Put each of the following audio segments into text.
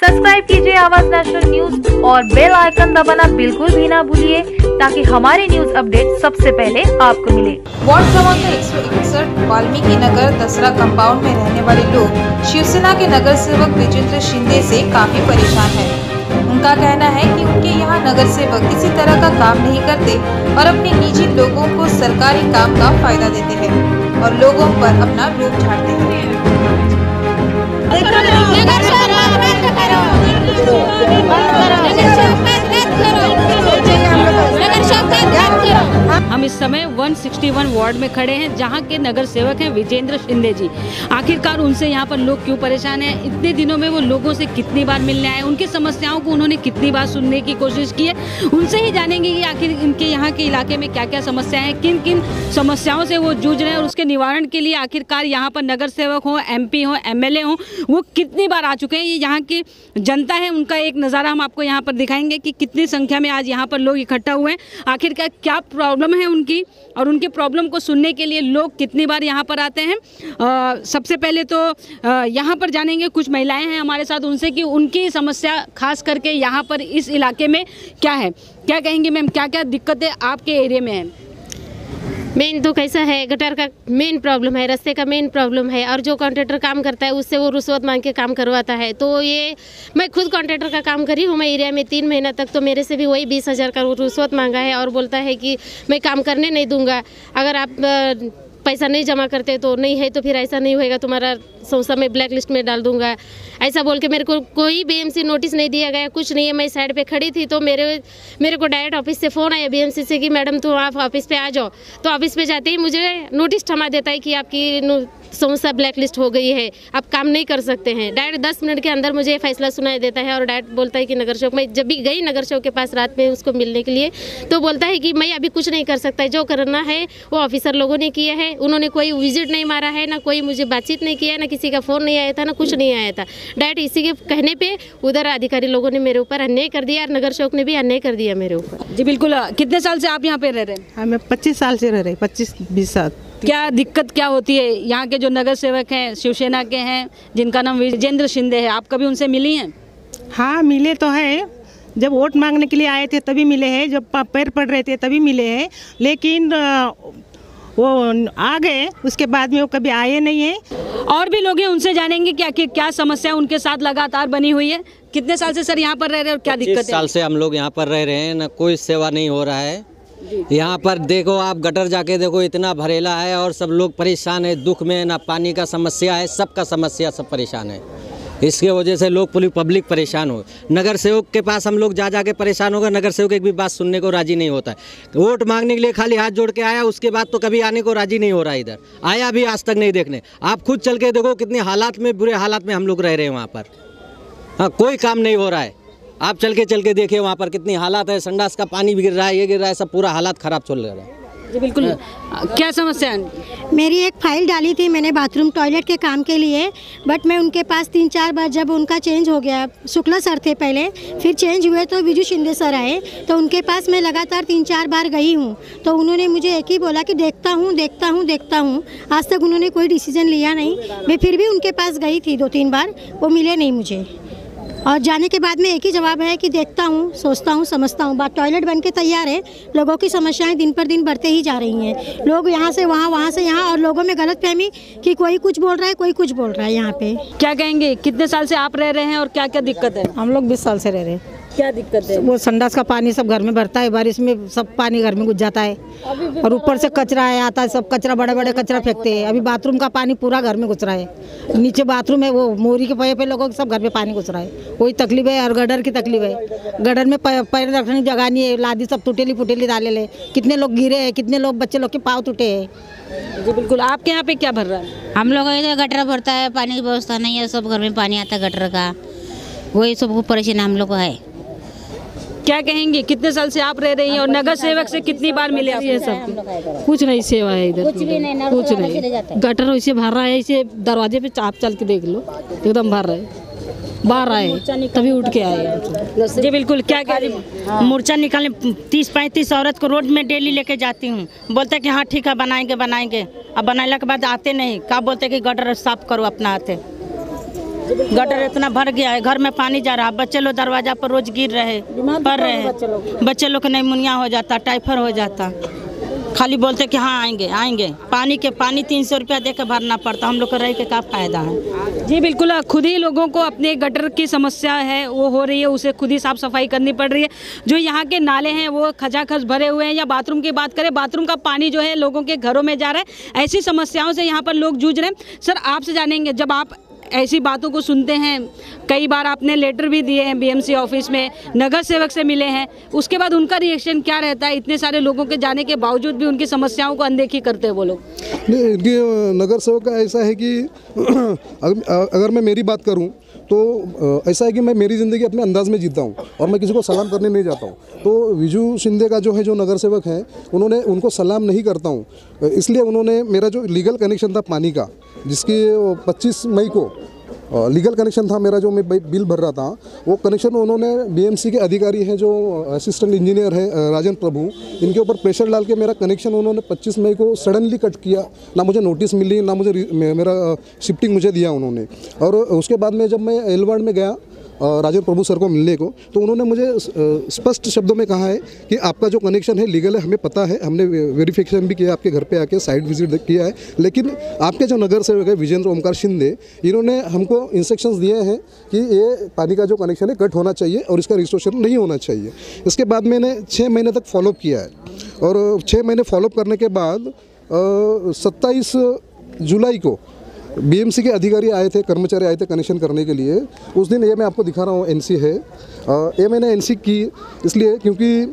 Subscribe कीजिए आवाज national news और बेल आइकन दबाना बिल्कुल भी ना भूलिए ताकि हमारे न्यूज अपडेट सबसे पहले आपको मिले। वार्ड क्रमांक 161 वाल्मीकि नगर दसरा कंपाउंड में रहने वाले लोग शिवसेना के नगर सेवक विजेंद्र शिंदे से काफी परेशान हैं। उनका कहना है कि उनके यहाँ नगर सेवक किसी तरह का काम नहीं करते और अपने निजी लोगों को सरकारी काम का फायदा देते हैं और लोगों पर अपना रूप झाड़ते हैं। हम इस समय 161 वार्ड में खड़े हैं जहां के नगर सेवक हैं विजेंद्र शिंदे जी। आखिरकार उनसे यहां पर लोग क्यों परेशान हैं, इतने दिनों में वो लोगों से कितनी बार मिलने आए, उनकी समस्याओं को उन्होंने कितनी बार सुनने की कोशिश की है, उनसे ही जानेंगे कि आखिर इनके यहाँ के इलाके में क्या क्या समस्याएं हैं, किन किन समस्याओं से वो जूझ रहे हैं और उसके निवारण के लिए आखिरकार यहाँ पर नगर सेवक हो, MP हो, MLA हो, वो कितनी बार आ चुके हैं। ये यहाँ की जनता है, उनका एक नज़ारा हम आपको यहाँ पर दिखाएंगे कि कितनी संख्या में आज यहाँ पर लोग इकट्ठा हुए हैं, आखिरकार क्या प्रॉब्लम है उनकी और उनके प्रॉब्लम को सुनने के लिए लोग कितनी बार यहाँ पर आते हैं। सबसे पहले तो यहाँ पर जानेंगे, कुछ महिलाएं हैं हमारे साथ, उनसे कि उनकी समस्या खास करके यहाँ पर इस इलाके में क्या है। क्या कहेंगे मैम, क्या क्या दिक्कतें आपके एरिया में हैं? मेन तो कैसा है, गटर का मेन प्रॉब्लम है, रास्ते का मेन प्रॉब्लम है और जो कॉन्ट्रैक्टर काम करता है उससे वो रिश्वत मांग के काम करवाता है। तो ये मैं खुद कॉन्ट्रैक्टर का काम करी हूँ, मैं एरिया में 3 महीना तक, तो मेरे से भी वही 20,000 का रिश्वत मांगा है और बोलता है कि मैं काम करने नहीं दूंगा, अगर आप पैसा नहीं जमा करते तो नहीं है, तो फिर ऐसा नहीं होएगा, तुम्हारा संस्था में ब्लैक लिस्ट में डाल दूंगा, ऐसा बोल के मेरे को कोई BMC नोटिस नहीं दिया गया, कुछ नहीं है। मैं साइड पे खड़ी थी तो मेरे को डायरेक्ट ऑफिस से फ़ोन आया BMC से कि मैडम तो आप ऑफिस पे आ जाओ। तो ऑफिस पे जाते ही मुझे नोटिस थमा देता है कि आपकी संस्था ब्लैक लिस्ट हो गई है, आप काम नहीं कर सकते हैं। डायरेक्ट 10 मिनट के अंदर मुझे फैसला सुनाई देता है और डायरेक्ट बोलता है कि नगर सेवक, मैं जब भी गई नगर सेवक के पास रात में उसको मिलने के लिए, तो बोलता है कि मैं अभी कुछ नहीं कर सकता है, जो करना है वो ऑफिसर लोगों ने किया है, उन्होंने कोई विजिट नहीं मारा है, ना कोई मुझे बातचीत नहीं किया है, ना किसी का फ़ोन नहीं आया था, ना कुछ नहीं आया था। डायरेक्ट इसी के कहने पे उधर अधिकारी लोगों ने मेरे ऊपर अन्याय कर दिया और नगर सेवक ने भी अन्याय कर दिया मेरे ऊपर। जी बिल्कुल। कितने साल से आप यहाँ पे रह रहे हैं? हमें 25 साल से रह रहे, 25-20 साल। क्या दिक्कत क्या होती है? यहाँ के जो नगर सेवक हैं शिवसेना के हैं, जिनका नाम विजेंद्र शिंदे है, आप कभी उनसे मिली हैं? हाँ मिले तो है, जब वोट मांगने के लिए आए थे तभी मिले हैं, जब पैर पड़ रहे थे तभी मिले हैं, लेकिन वो आ गए, उसके बाद में वो कभी आए नहीं हैं। और भी लोग हैं, उनसे जानेंगे कि आखिर क्या समस्या उनके साथ लगातार बनी हुई है। कितने साल से सर यहाँ पर रह रहे हैं और क्या दिक्कत है? 25 साल से हम लोग यहाँ पर रह रहे हैं, ना कोई सेवा नहीं हो रहा है। यहाँ पर देखो, आप गटर जाके देखो, इतना भरेला है और सब लोग परेशान है, दुख में, ना पानी का समस्या है, सबका समस्या, सब परेशान है। इसके वजह से लोग पूरी पब्लिक परेशान हो। नगर सेवक के पास हम लोग जा के परेशान हो गए, नगर सेवक एक भी बात सुनने को राजी नहीं होता है। वोट मांगने के लिए खाली हाथ जोड़ के आया, उसके बाद तो कभी आने को राजी नहीं हो रहा है, इधर आया भी आज तक नहीं देखने। आप खुद चल के देखो कितने हालात में, बुरे हालात में हम लोग रह रहे हैं वहाँ पर। हाँ, कोई काम नहीं हो रहा है। आप चल के देखिए वहाँ पर कितनी हालात है, संडास का पानी भी गिर रहा है, ये गिर रहा है, सब पूरा हालात ख़राब चल रहा है। जी बिल्कुल। क्या समस्या है? मेरी एक फाइल डाली थी मैंने बाथरूम टॉयलेट के काम के लिए, बट मैं उनके पास 3-4 बार, जब उनका चेंज हो गया, शुक्ला सर थे पहले, फिर चेंज हुए तो विजू शिंदे सर आए, तो उनके पास मैं लगातार 3-4 बार गई हूँ। तो उन्होंने मुझे एक ही बोला कि देखता हूँ। आज तक उन्होंने कोई डिसीजन लिया नहीं। मैं फिर भी उनके पास गई थी 2-3 बार, वो मिले नहीं मुझे। और जाने के बाद में एक ही जवाब है कि देखता हूँ, सोचता हूँ, समझता हूँ। बात टॉयलेट बन के तैयार है, लोगों की समस्याएं दिन पर दिन बढ़ते ही जा रही हैं। लोग यहाँ से वहाँ, वहाँ से यहाँ, और लोगों में गलतफहमी कि कोई कुछ बोल रहा है, कोई कुछ बोल रहा है। यहाँ पे क्या कहेंगे, कितने साल से आप रह रहे हैं और क्या क्या दिक्कत है? हम लोग 20 साल से रह रहे हैं। क्या दिक्कत है? वो संडास का पानी सब घर में भरता है, बारिश में सब पानी घर में घुस जाता है और ऊपर से कचरा आता है, सब कचरा, बड़े बड़े कचरा फेंकते हैं। अभी बाथरूम का पानी पूरा घर में घुस रहा है, नीचे बाथरूम है, वो मोरी के पैर पे लोगों के सब घर में पानी घुस रहा है, वही तकलीफ है। और गडर की तकलीफ है, गडर में पैर रखने की जगह नहीं है, लादी सब टूटेली फुटेली डाले ले, कितने लोग गिरे हैं, कितने लोग बच्चे लोग के पाँव टूटे हैं। जी बिल्कुल। आपके यहाँ पे क्या भर रहा है? हम लोग इधर गटर भरता है, पानी की व्यवस्था नहीं है, सब घर में पानी आता है गटर का, वही सब परेशान हम लोग को है। क्या कहेंगे, कितने साल से आप रह रही हैं और नगर सेवक से कितनी बार मिले आप? सब कुछ नहीं सेवा है इधर, कुछ नहीं। गटर वैसे भर रहा है, इसे दरवाजे पे आप चल के देख लो, एकदम भर रहा है, बाहर आए तभी उठ के आए। जी बिल्कुल। क्या कह रही? मोर्चा निकालने 30-35 औरत को रोड में डेली लेके जाती हूँ, बोलते कि हाँ ठीक है बनाएंगे। अब बनाने के बाद आते नहीं, क्या बोलते कि गटर साफ करो अपना हाथ। गटर इतना भर गया है, घर में पानी जा रहा है, बच्चे लोग दरवाजा पर रोज गिर रहे, पड़ रहे हैं, बच्चे लोग को निमोनिया हो जाता, टाइफाइड हो जाता। खाली बोलते कि हाँ आएंगे, पानी 300 रुपया दे के भरना पड़ता, हम लोग को रह के क्या फायदा है। जी बिल्कुल, खुद ही लोगों को अपने गटर की समस्या है वो हो रही है, उसे खुद ही साफ सफाई करनी पड़ रही है। जो यहाँ के नाले हैं वो खचाखच भरे हुए हैं, या बाथरूम की बात करें, बाथरूम का पानी जो है लोगों के घरों में जा रहा है। ऐसी समस्याओं से यहाँ पर लोग जूझ रहे हैं। सर आपसे जानेंगे, जब आप ऐसी बातों को सुनते हैं, कई बार आपने लेटर भी दिए हैं बीएमसी ऑफिस में, नगर सेवक से मिले हैं, उसके बाद उनका रिएक्शन क्या रहता है? इतने सारे लोगों के जाने के बावजूद भी उनकी समस्याओं को अनदेखी करते हैं वो लोग। नहीं, इनकी नगर सेवक का ऐसा है कि अगर मैं मेरी बात करूं तो ऐसा है कि मैं मेरी ज़िंदगी अपने अंदाज में जीता हूं और मैं किसी को सलाम करने नहीं जाता हूं। तो विजू शिंदे का जो है, जो नगर सेवक हैं, उनको सलाम नहीं करता हूं, इसलिए उन्होंने मेरा जो लीगल कनेक्शन था पानी का, जिसकी 25 मई को लीगल कनेक्शन था मेरा, जो मैं बिल भर रहा था, वो कनेक्शन उन्होंने बीएमसी के अधिकारी हैं जो असिस्टेंट इंजीनियर है राजन प्रभु, इनके ऊपर प्रेशर डाल के मेरा कनेक्शन उन्होंने 25 मई को सडनली कट किया। ना मुझे नोटिस मिली, ना मुझे मेरा शिफ्टिंग मुझे दिया उन्होंने। और उसके बाद में जब मैं एलवार्ड में गया राजन प्रभु सर को मिलने को, तो उन्होंने मुझे स्पष्ट शब्दों में कहा है कि आपका जो कनेक्शन है लीगल है, हमें पता है, हमने वेरिफिकेशन भी किया, आपके घर पे आके साइट विजिट किया है, लेकिन आपके जो नगर सेवक है विजेंद्र ओमकार शिंदे, इन्होंने हमको इंस्ट्रक्शंस दिए हैं कि ये पानी का जो कनेक्शन है कट होना चाहिए और इसका रिस्टोरेशन नहीं होना चाहिए। इसके बाद मैंने 6 महीने तक फॉलोअप किया है, और 6 महीने फॉलोअप करने के बाद 27 जुलाई को बीएमसी के अधिकारी आए थे, कर्मचारी आए थे कनेक्शन करने के लिए। उस दिन ये मैं आपको दिखा रहा हूँ एनसी है, ये मैंने एनसी की इसलिए क्योंकि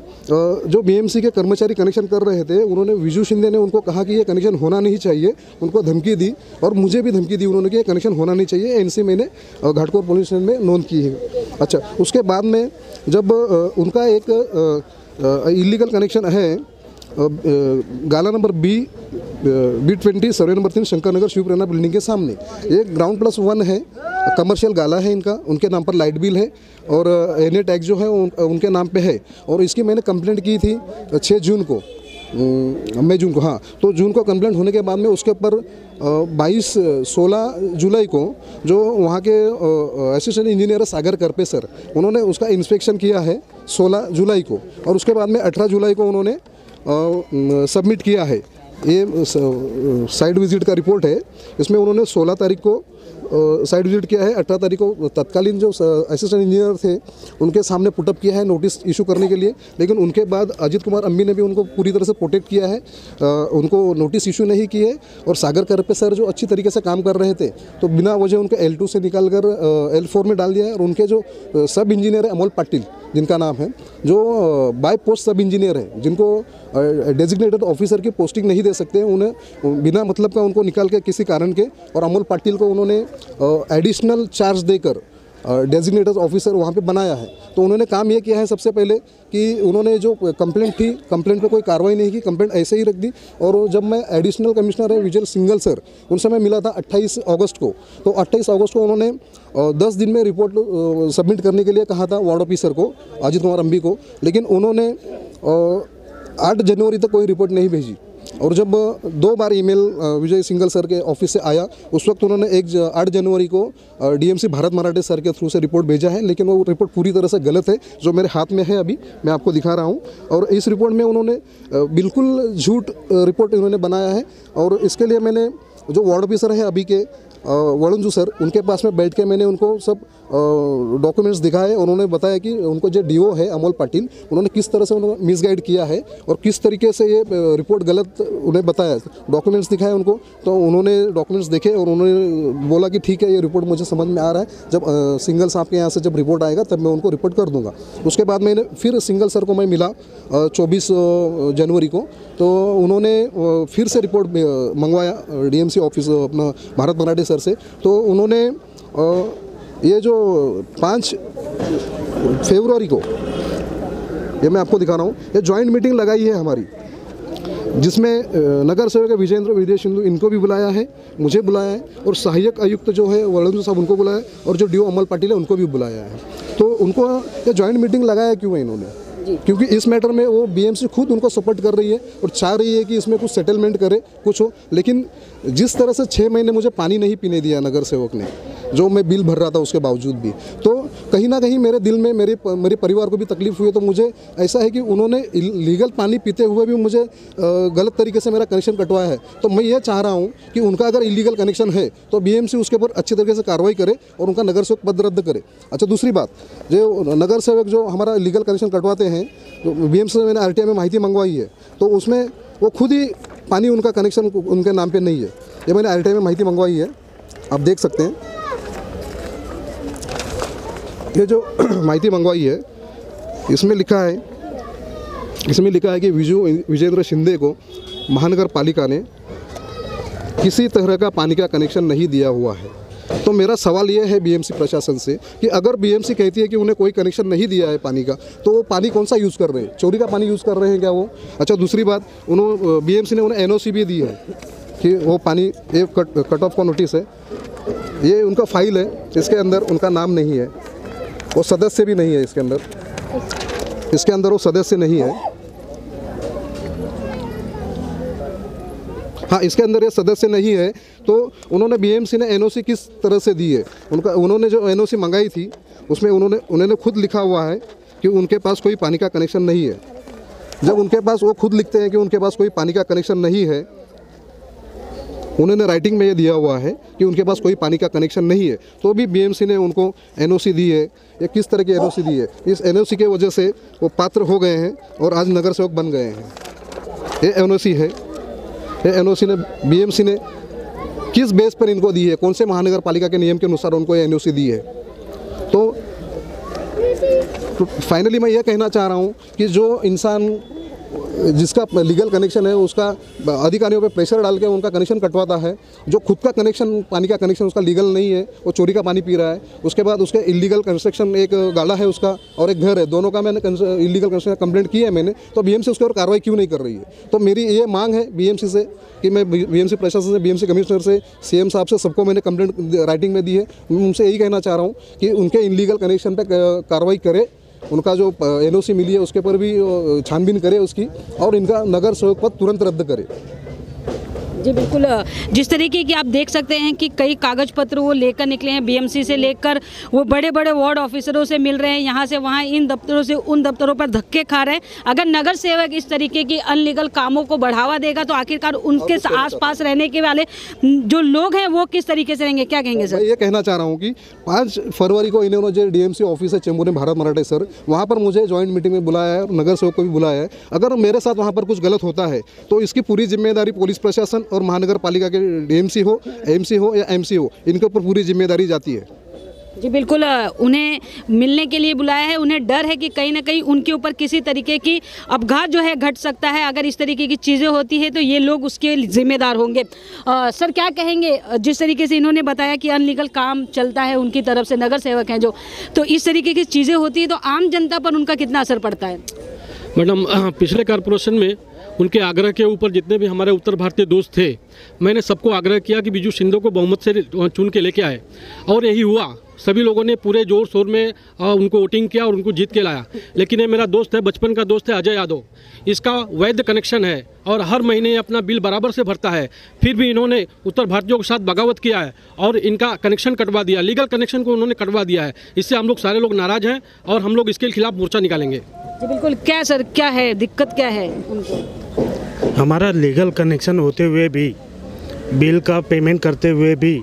जो बीएमसी के कर्मचारी कनेक्शन कर रहे थे, उन्होंने विजू शिंदे ने उनको कहा कि ये कनेक्शन होना नहीं चाहिए, उनको धमकी दी और मुझे भी धमकी दी उन्होंने कि ये कनेक्शन होना नहीं चाहिए। एनसी मैंने घाटकोपर पुलिस स्टेशन में नोंद की है। अच्छा, उसके बाद में जब उनका एक इलीगल कनेक्शन है गाला number B20 survey number 3 Shankar Nagar Shiv Prerna building के सामने, ये ग्राउंड +1 है, कमर्शियल गाला है इनका, उनके नाम पर लाइट बिल है और एनए टैक्स जो है उनके नाम पे है। और इसकी मैंने कंप्लेंट की थी 6 जून को, मई जून को, हाँ, तो जून को कंप्लेंट होने के बाद में उसके ऊपर 16 जुलाई को जो वहाँ के असिस्टेंट इंजीनियर सागर करपे सर, उन्होंने उसका इंस्पेक्शन किया है 16 जुलाई को, और उसके बाद में 18 जुलाई को उन्होंने सबमिट किया है। ये साइट विजिट का रिपोर्ट है, इसमें उन्होंने 16 तारीख को साइट विजिट किया है, 18 तारीख को तत्कालीन जो असिस्टेंट इंजीनियर थे उनके सामने पुटअप किया है नोटिस इशू करने के लिए, लेकिन उनके बाद अजित कुमार अम्मी ने भी उनको पूरी तरह से प्रोटेक्ट किया है, उनको नोटिस इशू नहीं किए। और सागर करपे सर जो अच्छी तरीके से काम कर रहे थे, तो बिना वजह उनके L2 से निकाल कर L4 में डाल दिया है। और उनके जो सब इंजीनियर है अमोल पाटिल जिनका नाम है, जो बाय पोस्ट सब इंजीनियर है, जिनको डेजिग्नेटेड ऑफिसर की पोस्टिंग नहीं दे सकते, उन्हें बिना मतलब का उनको निकाल के किसी कारण के, और अमोल पाटिल को उन्होंने एडिशनल चार्ज देकर डेजिग्नेटेड ऑफिसर वहाँ पे बनाया है। तो उन्होंने काम ये किया है सबसे पहले कि उन्होंने जो कंप्लेंट थी, कंप्लेंट पे कोई कार्रवाई नहीं की, कंप्लेंट ऐसे ही रख दी। और जब मैं एडिशनल कमिश्नर है विजय सिंगल सर, उनसे मैं मिला था 28 अगस्त को, तो 28 अगस्त को उन्होंने 10 दिन में रिपोर्ट सबमिट करने के लिए कहा था वार्ड ऑफिसर को, अजित कुमार अम्बी को, लेकिन उन्होंने 8 जनवरी तक कोई रिपोर्ट नहीं भेजी। और जब 2 बार ईमेल विजय सिंगल सर के ऑफिस से आया, उस वक्त उन्होंने 8 जनवरी को डीएमसी भारत मराठे सर के थ्रू से रिपोर्ट भेजा है, लेकिन वो रिपोर्ट पूरी तरह से गलत है, जो मेरे हाथ में है, अभी मैं आपको दिखा रहा हूँ। और इस रिपोर्ट में उन्होंने बिल्कुल झूठ रिपोर्ट इन्होंने बनाया है। और इसके लिए मैंने जो वार्ड ऑफिसर है अभी के वरुणजू सर, उनके पास में बैठ के मैंने उनको सब डॉक्यूमेंट्स दिखाए। उन्होंने बताया कि उनको जो डीओ है अमोल पाटिल, उन्होंने किस तरह से उन्होंने मिसगाइड किया है और किस तरीके से ये रिपोर्ट गलत उन्हें बताया। डॉक्यूमेंट्स दिखाए उनको, तो उन्होंने डॉक्यूमेंट्स देखे और उन्होंने बोला कि ठीक है, ये रिपोर्ट मुझे समझ में आ रहा है, जब सिंगल साहब के यहाँ से जब रिपोर्ट आएगा तब मैं उनको रिपोर्ट कर दूँगा। उसके बाद मैंने फिर सिंगल सर को मैं मिला 24 जनवरी को, तो उन्होंने फिर से रिपोर्ट मंगवाया डीएमसी ऑफिस अपना भारत मराठे सर से। तो उन्होंने ये जो 5 फरवरी को, ये मैं आपको दिखा रहा हूँ, ये जॉइंट मीटिंग लगाई है हमारी, जिसमें नगर सेवक विजय सिंधु इनको भी बुलाया है, मुझे बुलाया है, और सहायक आयुक्त जो है वरुण साहब उनको बुलाया है, और जो डीओ अमल पाटिल है उनको भी बुलाया है। तो उनको ये जॉइंट मीटिंग लगाया क्यों है इन्होंने? क्योंकि इस मैटर में वो बीएमसी खुद उनको सपोर्ट कर रही है और चाह रही है कि इसमें कुछ सेटलमेंट करे, कुछ हो। लेकिन जिस तरह से 6 महीने मुझे पानी नहीं पीने दिया नगर सेवक ने, जो मैं बिल भर रहा था उसके बावजूद भी। तो कहीं ना कहीं मेरे दिल में मेरे परिवार को भी तकलीफ हुई। तो मुझे ऐसा है कि उन्होंने लीगल पानी पीते हुए भी मुझे गलत तरीके से मेरा कनेक्शन कटवाया है। तो मैं ये चाह रहा हूँ कि उनका अगर इलीगल कनेक्शन है तो बीएमसी उसके ऊपर अच्छी तरीके से कार्रवाई करे और उनका नगर सेवक पद रद्द करे। अच्छा, दूसरी बात, जो नगर सेवक जो हमारा लीगल कनेक्शन कटवाते हैं, तो बीएमसी से मैंने आरटीआई में माहिती मंगवाई है, तो उसमें वो खुद ही पानी उनका कनेक्शन उनके नाम पे नहीं है। ये मैंने आरटीआई में माहिती मंगवाई है, आप देख सकते हैं। ये जो माहिती मंगवाई है इसमें लिखा है कि विजेंद्र शिंदे को महानगर पालिका ने किसी तरह का पानी का कनेक्शन नहीं दिया हुआ है। तो मेरा सवाल ये है बीएमसी प्रशासन से कि अगर बीएमसी कहती है कि उन्हें कोई कनेक्शन नहीं दिया है पानी का, तो वो पानी कौन सा यूज़ कर रहे हैं? चोरी का पानी यूज़ कर रहे हैं क्या वो? अच्छा, दूसरी बात, बीएमसी ने उन्हें एनओसी भी दी है कि वो पानी एक कट ऑफ का नोटिस है, ये उनका फाइल है, इसके अंदर उनका नाम नहीं है, वो सदस्य भी नहीं है इसके अंदर वो सदस्य नहीं है। हाँ, इसके अंदर ये सदस्य नहीं है। तो उन्होंने बीएमसी ने एनओसी किस तरह से दी है? उन्होंने जो एनओसी मंगाई थी उसमें उन्होंने खुद लिखा हुआ है कि उनके पास कोई पानी का कनेक्शन नहीं है। जब उनके पास, वो खुद लिखते हैं कि उनके पास कोई पानी का कनेक्शन नहीं है, उन्होंने राइटिंग में ये दिया हुआ है कि उनके पास कोई पानी का कनेक्शन नहीं है, तो भी बीएमसी ने उनको एनओसी दी है। ये किस तरह की एनओसी दी है? इस एनओसी के वजह से वो पात्र हो गए हैं और आज नगर सेवक बन गए हैं। ये एनओसी है। ये एनओसी ने बीएमसी ने किस बेस पर इनको दी है? कौन से महानगर पालिका के नियम के अनुसार उनको ये एनओसी दी है? तो फाइनली मैं ये कहना चाह रहा हूँ कि जो इंसान जिसका लीगल कनेक्शन है उसका अधिकारियों पे प्रेशर डाल के उनका कनेक्शन कटवाता है, जो खुद का कनेक्शन, पानी का कनेक्शन उसका लीगल नहीं है, वो चोरी का पानी पी रहा है। उसके बाद उसके इलीगल कंस्ट्रक्शन, एक गाड़ा है उसका और एक घर है, दोनों का मैंने इलीगल कंस्ट्रक्शन कंप्लेंट की है मैंने, तो बीएमसी उसके ऊपर कार्रवाई क्यों नहीं कर रही है? तो मेरी ये मांग है बीएमसी से कि मैं बीएमसी प्रशासन से, बीएमसी कमिश्नर से, सीएम साहब से, सबको मैंने कंप्लेंट राइटिंग में दी है। उनसे यही कहना चाह रहा हूँ कि उनके इलीगल कनेक्शन पर कार्रवाई करे, उनका जो एनओसी मिली है उसके ऊपर भी छानबीन करे उसकी, और इनका नगर सेवक पद तुरंत रद्द करे। जी बिल्कुल, जिस तरीके की आप देख सकते हैं कि कई कागज पत्र वो लेकर निकले हैं, बीएमसी से लेकर वो बड़े बड़े वार्ड ऑफिसरों से मिल रहे हैं, यहाँ से वहाँ, इन दफ्तरों से उन दफ्तरों पर धक्के खा रहे हैं। अगर नगर सेवक इस तरीके की अनलीगल कामों को बढ़ावा देगा तो आखिरकार उनके आसपास रहने के वाले जो लोग हैं वो किस तरीके से रहेंगे? क्या कहेंगे सर? मैं ये कहना चाह रहा हूँ कि 5 फरवरी को इन्होंने जो डीएमसी ऑफिस है चेंबूर में, भारत मराठे सर, वहाँ पर मुझे ज्वाइंट मीटिंग में बुलाया है, नगर सेवक को भी बुलाया है। अगर मेरे साथ वहाँ पर कुछ गलत होता है तो इसकी पूरी जिम्मेदारी पुलिस प्रशासन और महानगर पालिका के डीएमसी हो, एमसी हो या एमसी हो, इनके ऊपर पूरी जिम्मेदारी जाती है। जी बिल्कुल, उन्हें मिलने के लिए बुलाया है। उन्हें डर है कि कहीं ना कहीं उनके ऊपर किसी तरीके की अपघात जो है घट सकता है। अगर इस तरीके की चीज़ें होती है तो ये लोग उसके जिम्मेदार होंगे। सर क्या कहेंगे, जिस तरीके से इन्होंने बताया कि अनलीगल काम चलता है उनकी तरफ से, नगर सेवक हैं जो, तो इस तरीके की चीज़ें होती है तो आम जनता पर उनका कितना असर पड़ता है? मैडम, पिछले कॉर्पोरेशन में उनके आग्रह के ऊपर जितने भी हमारे उत्तर भारतीय दोस्त थे, मैंने सबको आग्रह किया कि बिजू शिंदे को बहुमत से चुन के लेके आए, और यही हुआ। सभी लोगों ने पूरे जोर शोर में उनको वोटिंग किया और उनको जीत के लाया। लेकिन ये मेरा दोस्त है, बचपन का दोस्त है, अजय यादव, इसका वैध कनेक्शन है और हर महीने अपना बिल बराबर से भरता है। फिर भी इन्होंने उत्तर भारतीयों के साथ बगावत किया है और इनका कनेक्शन कटवा दिया, लीगल कनेक्शन को उन्होंने कटवा दिया है। इससे हम लोग सारे लोग नाराज़ हैं और हम लोग इसके खिलाफ मोर्चा निकालेंगे। जी बिल्कुल। क्या सर, क्या है दिक्कत, क्या है उनको? हमारा लीगल कनेक्शन होते हुए भी, बिल का पेमेंट करते हुए भी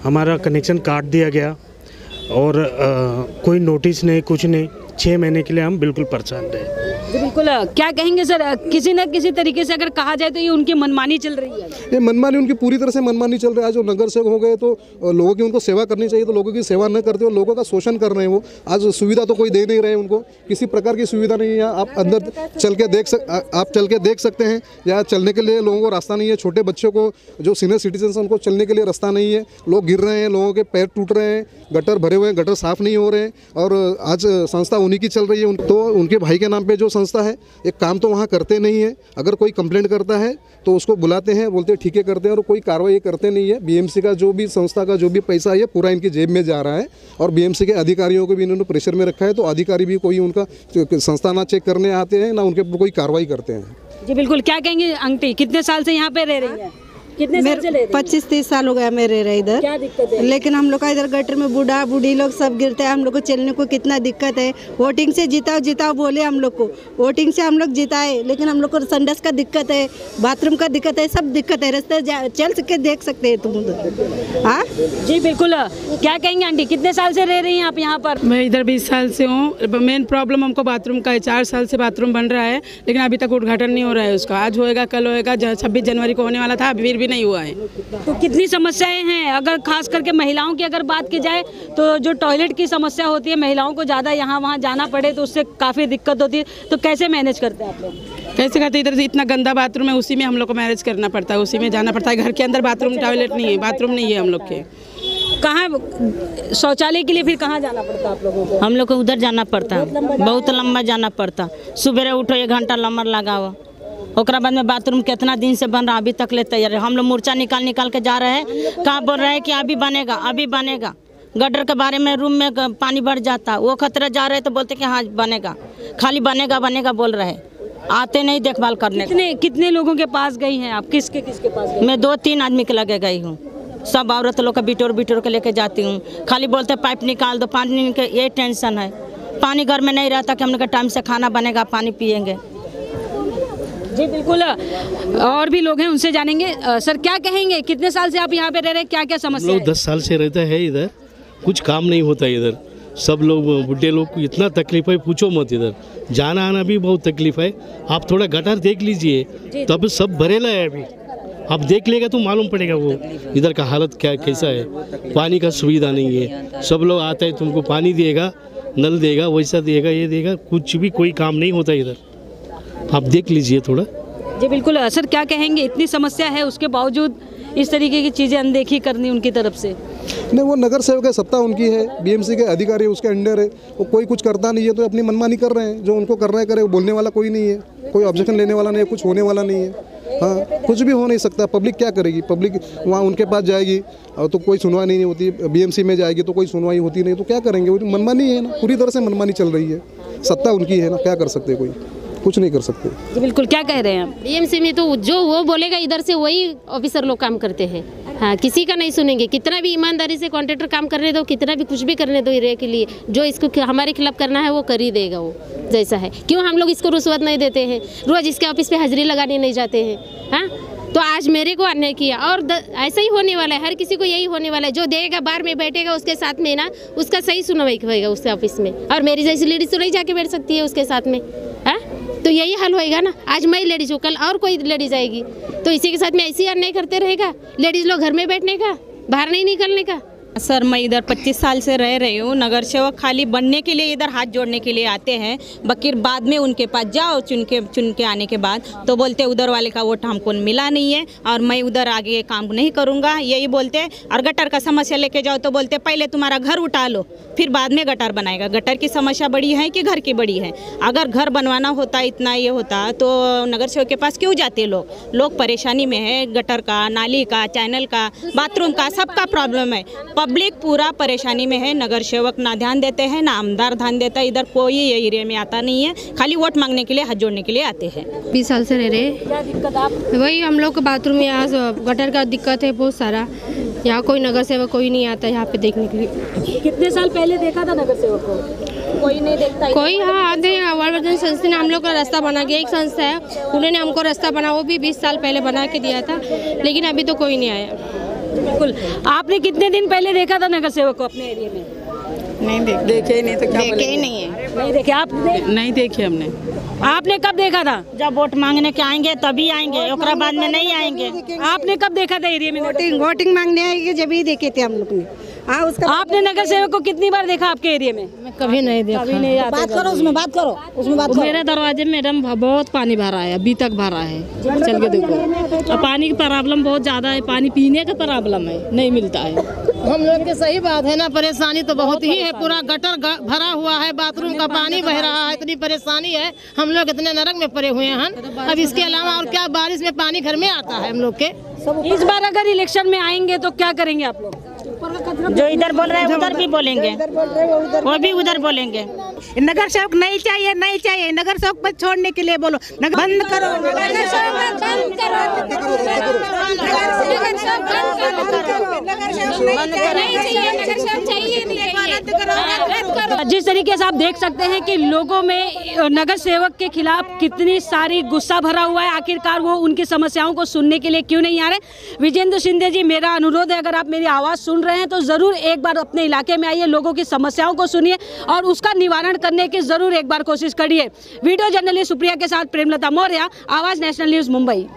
हमारा कनेक्शन काट दिया गया और कोई नोटिस नहीं, कुछ नहीं। 6 महीने के लिए हम बिल्कुल परेशान रहे। बिल्कुल। क्या कहेंगे सर, किसी न किसी तरीके से अगर कहा जाए तो ये उनकी मनमानी चल रही है? ये मनमानी उनकी पूरी तरह से मनमानी चल रही है। जो नगर सेवक हो गए तो लोगों की उनको सेवा करनी चाहिए, तो लोगों की सेवा न करते हो, लोगों का शोषण कर रहे हैं वो। आज सुविधा तो कोई दे नहीं रहे उनको, किसी प्रकार की सुविधा नहीं है। आप अंदर चल के देख सकते हैं, या चलने के लिए लोगों को रास्ता नहीं है। छोटे बच्चों को, जो सीनियर सिटीजन हैं, उनको चलने के लिए रास्ता नहीं है। लोग गिर रहे हैं, लोगों के पैर टूट रहे हैं, गटर भरे हुए हैं, गटर साफ़ नहीं हो रहे हैं। और आज संस्था उन्हीं की चल रही है, तो उनके भाई के नाम पे जो संस्था है, एक काम तो वहाँ करते नहीं है। अगर कोई कंप्लेंट करता है तो उसको बुलाते हैं, बोलते हैं ठीक है करते हैं, और कोई कार्रवाई करते नहीं है। बीएमसी का जो भी, संस्था का जो भी पैसा है पूरा इनकी जेब में जा रहा है, और बीएमसी के अधिकारियों को भी इन्होंने प्रेशर में रखा है। तो अधिकारी भी कोई उनका संस्था ना चेक करने आते हैं, ना उनके ऊपर कोई कार्रवाई करते हैं। जी बिल्कुल। क्या कहेंगे आंटी, कितने साल से यहाँ पे रह रही है? कितने साल से ले रहे? 25-30 साल हो गया मैं रह रहे इधर। क्या दिक्कत है? लेकिन हम लोग का इधर गटर में बूढ़ा बूढ़ी लोग सब गिरते हैं, हम लोग को चलने को कितना दिक्कत है। वोटिंग से जिताओ बोले हम लोग को, वोटिंग से हम लोग जिताए, लेकिन हम लोग को संडास का दिक्कत है, बाथरूम का दिक्कत है, सब दिक्कत है। रास्ते चल सके देख सकते हैं तुम उधर। हाँ जी बिल्कुल। क्या कहेंगे आंटी, कितने साल से रह रही हैं आप यहाँ पर? मैं इधर 20 साल से हूँ। मेन प्रॉब्लम हमको बाथरूम का है। 4 साल से बाथरूम बन रहा है, लेकिन अभी तक उद्घाटन नहीं हो रहा है उसका। आज होएगा, कल होएगा, 26 जनवरी को होने वाला था, फिर भी नहीं हुआ है। तो कितनी समस्याएं हैं? अगर खास करके महिलाओं की अगर बात की जाए तो जो टॉयलेट की समस्या होती है, महिलाओं को ज़्यादा यहाँ वहाँ जाना पड़े तो उससे काफ़ी दिक्कत होती है। तो कैसे मैनेज करते हैं आप लोग? कैसे करते, इधर से इतना गंदा बाथरूम है, उसी में हम लोग को मैनेज करना पड़ता है, उसी में जाना पड़ता है। घर के अंदर बाथरूम टॉयलेट नहीं है, बाथरूम नहीं है हम लोग के। कहाँ शौचालय के लिए फिर कहाँ जाना पड़ता है आप लोगों को? हम लोग को उधर जाना पड़ता, बहुत लंबा जाना पड़ता। सुबह उठो 1 घंटा लंबर लगाओ, ओकरा बाद में बाथरूम कितना दिन से बन रहा, अभी तक ले तैयार है। हम लोग मोर्चा निकाल के जा रहे हैं, कहाँ बोल रहे हैं कि अभी बनेगा, अभी बनेगा। गटर के बारे में रूम में पानी भर जाता, वो खतरा जा रहे तो बोलते कि हाँ बनेगा, खाली बनेगा बोल रहे हैं, आते नहीं देखभाल करने। कितने लोगों के पास गई हैं आप? किसके पास गई? मैं 2-3 आदमी के लगे गई हूँ। सब औरत लोग का बिटोर के लेके जाती हूँ। खाली बोलते पाइप निकाल दो, पानी के ये टेंशन है। पानी घर में नहीं रहता कि हम लोग का टाइम से खाना बनेगा, पानी पियेंगे। जी बिल्कुल। और भी लोग हैं, उनसे जानेंगे। सर क्या कहेंगे, कितने साल से आप यहाँ पे रह रहे हैं, क्या क्या समस्या है? 10 साल से रहता है इधर, कुछ काम नहीं होता इधर। सब लोग बुढ़े लोग को इतना तकलीफ है, पूछो मत। इधर जाना आना भी बहुत तकलीफ है। आप थोड़ा गटर देख लीजिए, तब सब भरेला है। अभी आप देख लेगा तो मालूम पड़ेगा वो इधर का हालत क्या कैसा है। पानी का सुविधा नहीं है। सब लोग आते हैं, तुमको पानी देगा, नल देगा, वैसा देगा, ये देगा, कुछ भी कोई काम नहीं होता इधर। आप देख लीजिए थोड़ा। जी बिल्कुल। सर क्या कहेंगे, इतनी समस्या है उसके बावजूद इस तरीके की चीज़ें अनदेखी करनी उनकी तरफ से? नहीं, वो नगर सेवक है, सत्ता उनकी है, बीएमसी के अधिकारी उसके अंडर है, वो कोई कुछ करता नहीं है तो अपनी मनमानी कर रहे हैं। जो उनको कर रहे हैं करे, बोलने वाला कोई नहीं है, कोई ऑब्जेक्शन लेने वाला नहीं है, कुछ होने वाला नहीं है। हाँ, कुछ भी हो नहीं सकता। पब्लिक क्या करेगी? पब्लिक वहाँ उनके पास जाएगी तो कोई सुनवाई नहीं होती, बीएमसी में जाएगी तो कोई सुनवाई होती नहीं, तो क्या करेंगे? वो मनमानी है ना, पूरी तरह से मनमानी चल रही है। सत्ता उनकी है ना, क्या कर सकते, कोई कुछ नहीं कर सकते। जी बिल्कुल। क्या कह रहे हैं आप? बीएमसी में तो जो वो बोलेगा इधर से वही ऑफिसर लोग काम करते हैं। हाँ, किसी का नहीं सुनेंगे। कितना भी ईमानदारी से कॉन्ट्रैक्टर काम करने दो, कितना भी कुछ भी करने दो एरिया के लिए, जो इसको हमारे खिलाफ करना है वो कर ही देगा वो जैसा है। क्यों हम लोग इसको रुश्वत नहीं देते हैं? रोज इसके ऑफिस पे हाजिरी लगाने नहीं जाते हैं। हाँ, तो आज मेरे को अन्याय किया और ऐसा ही होने वाला है, हर किसी को यही होने वाला है। जो देगा बाहर में बैठेगा उसके साथ में ना, उसका सही सुनवाई होएगा उसके ऑफिस में। और मेरी जैसी लेडीज तो नहीं जाके बैठ सकती है उसके साथ में। हाँ, तो यही हल होएगा ना। आज मैं लेडीज हूँ, कल और कोई लेडीज आएगी, तो इसी के साथ में ऐसी अन्याय करते रहेगा। लेडीज लोग घर में बैठने का, बाहर नहीं निकलने का। सर मैं इधर 25 साल से रह रही हूँ। नगर सेवक खाली बनने के लिए इधर हाथ जोड़ने के लिए आते हैं, बकीर बाद में उनके पास जाओ चुन के आने के बाद तो बोलते उधर वाले का वोट हमको मिला नहीं है और मैं उधर आगे काम नहीं करूँगा, यही बोलते। और गटर का समस्या लेके जाओ तो बोलते पहले तुम्हारा घर उठा लो, फिर बाद में गटर बनाएगा। गटर की समस्या बड़ी है कि घर की बड़ी है? अगर घर बनवाना होता, इतना ये होता तो नगर सेवक के पास क्यों जाते लोग? लोग परेशानी में है, गटर का, नाली का, चैनल का, बाथरूम का, सबका प्रॉब्लम है। पब्लिक पूरा परेशानी में है। नगर सेवक ना ध्यान देते हैं, ना आमदार ध्यान देता है। इधर कोई ये एरिया में आता नहीं है, खाली वोट मांगने के लिए, हाथ जोड़ने के लिए आते हैं। 20 साल से रह रहे। क्या दिक्कत आप? वही हम लोग को बाथरूम, यहाँ गटर का दिक्कत है बहुत सारा। यहाँ कोई नगर सेवक कोई नहीं आता यहाँ पे देखने के लिए। कितने साल पहले देखा था नगर सेवक को? कोई नहीं देखता। कोई हाँ आते हैं। वर्ल्ड संस्था ने हम लोग का रास्ता बना दिया, एक संस्था है उन्होंने हमको रास्ता बना, वो भी 20 साल पहले बना के दिया था, लेकिन अभी तो कोई नहीं आया। बिल्कुल। आपने कितने दिन पहले देखा था नगर सेवक को अपने एरिया में? नहीं देखे ही नहीं तो क्या देखे ही नहीं है। नहीं देखे आपने? नहीं देखे हमने। आपने कब देखा था? जब वोट मांगने के आएंगे तभी आएंगे, ओकरा बाद में नहीं आएंगे। आपने कब देखा था एरिया में? वोटिंग मांगने आएंगे जब ही देखे थे हम लोग ने। हाँ, उसका आपने नगर सेवक को कितनी बार देखा आपके एरिया में? मैं कभी नहीं देखा। कभी नहीं आता। बात करो उसमें, बात करो उसमें, बात करो। मेरे दरवाजे में मैडम बहुत पानी भरा है, अभी तक भरा है, चल के देखो। और पानी की प्रॉब्लम बहुत ज़्यादा है, पानी पीने का प्रॉब्लम है, नहीं मिलता है। हम लोग की सही बात है ना, परेशानी तो बहुत ही है। पूरा गटर भरा हुआ है, बाथरूम का पानी बह रहा है, इतनी परेशानी है। हम लोग इतने नरक में पड़े हुए हैं। अब इसके अलावा और क्या, बारिश में पानी घर में आता है हम लोग के। इस बार अगर इलेक्शन में आएंगे तो क्या करेंगे आप लोग? जो इधर बोल रहे हैं उधर भी बोलेंगे, वो भी उधर बोलेंगे। नगर सेवक नहीं चाहिए, नहीं चाहिए। नगर सेवक पर छोड़ने के लिए बोलो, बंद करो, जिस तरीके से आप देख सकते हैं कि लोगों में नगर सेवक के खिलाफ कितनी सारी गुस्सा भरा हुआ है। आखिरकार वो उनकी समस्याओं को सुनने के लिए क्यों नहीं आ रहे। विजेंद्र शिंदे जी, मेरा अनुरोध है, अगर आप मेरी आवाज़ सुन रहे हैं तो ज़रूर एक बार अपने इलाके में आइए, लोगों की समस्याओं को सुनिए और उसका निवारण करने की ज़रूर एक बार कोशिश करिए। वीडियो जर्नलिस्ट सुप्रिया के साथ प्रेमलता मौर्य, आवाज़ नेशनल न्यूज़, मुंबई।